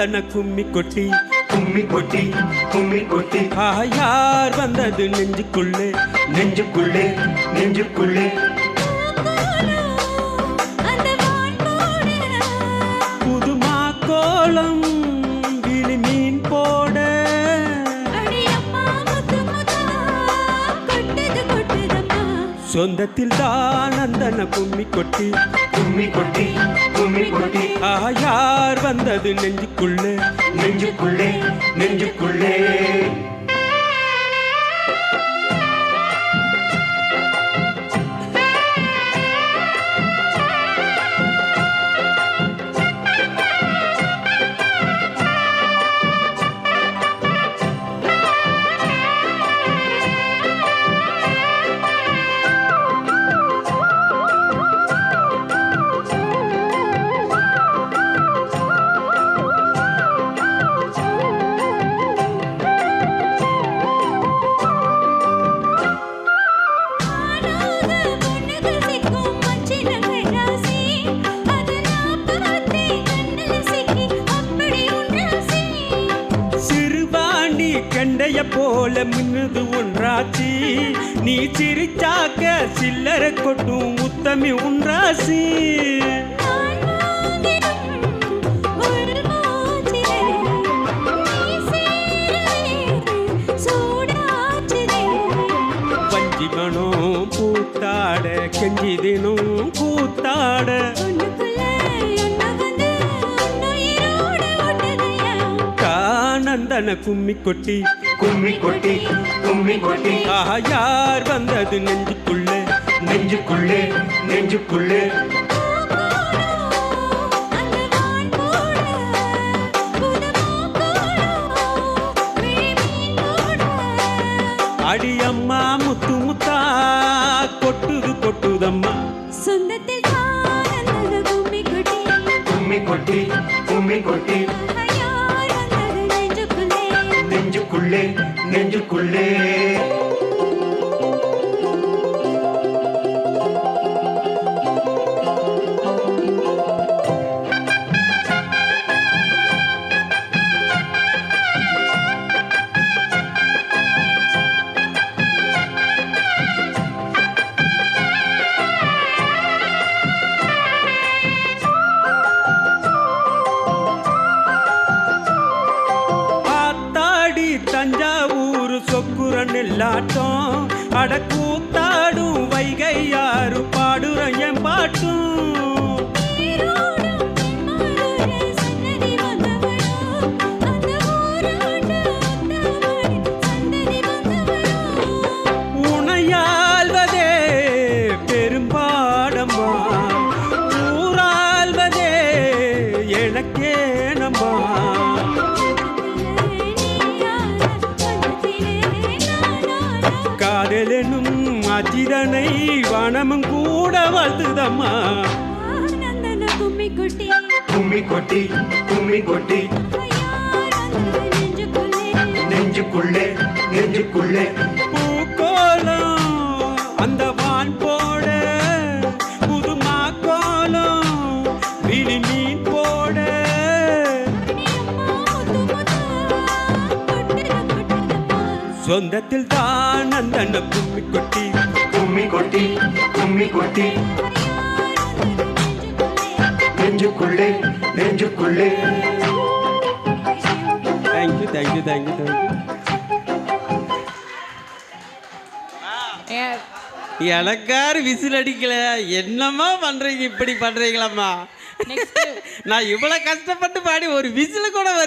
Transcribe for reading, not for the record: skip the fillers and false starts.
நந்தன கும்மி கொட்டி கும்மி கொட்டி கும்மி கொட்டி யார் வந்தது நெஞ்சுக்குள்ளே நெஞ்சுக்குள்ளே நெஞ்சுக்குள்ளே புதுமா கோலம் விழி மீன் போட சொந்தத்தில் தான் நந்தன கும்மி கொட்டி கும்மி கொட்டி கும்மி கொட்டி யார் வந்தது நெஞ்சுக்குள்ளே நெஞ்சுக்குள்ளே நெஞ்சுக்குள்ளே கண்டைய போல மின்னுது ஒன்றாச்சி நீ சிரிச்சாக்க சில்லறை கொட்டும் முத்தமி ஒன்றாசி பஞ்சிமனும் பூத்தாட கெஞ்சி தினம் கூத்தாட நந்தன கும்மி கொட்டி கும்மி கொட்டி கும்மி கொட்டி யார் வந்தது நெஞ்சுக்குள்ளே நெஞ்சுக்குள்ளே நெஞ்சுக்குள்ளே அடியம்மா முத்து முத்தா கொட்டுது கொட்டுதம்மா சொந்தத்தில் கும்மி கொட்டி கும்மி கொட்டி கும்மி கொட்டி நெஞ்சுக்குள்ளே நெஞ்சுக்குள்ளே தஞ்சாவூர் சொக்குர நெல்லாட்டம் அடக்கூத்தாடும் வைகை யாரு பாடுற என் பாட்டும் உனையாள்வதே பெரும்பாடம்மா ஊராள்வதே எனக்கேனம்மா காதலெனும் அச்சிதனை வனமும் கூட வாழ்த்துதம்மா நந்தன கும்மி கொட்டி கும்மி கொட்டி கும்மி கொட்டி நெஞ்சுக்குள்ளே நெஞ்சுக்குள்ளே பூக்கோலம் அந்த வான் போட புதுமா கோலம் விழி மீன் போட சொந்தத்தில் தான் நந்தன கும்மி கொட்டி கும்மி கொட்டி கும்மி கொட்டி நெஞ்சுக்குள்ளே நெஞ்சுக்குள்ளே தேங்க்யூ தேங்க்யூ தேங்க்யூ தேங்க்யூ எனக்காரு விசில் அடிக்கல என்னம்மா பண்றீங்க இப்படி பண்றீங்களாம்மா நான் இவ்வளவு கஷ்டப்பட்டு பாடி ஒரு விசில் கூட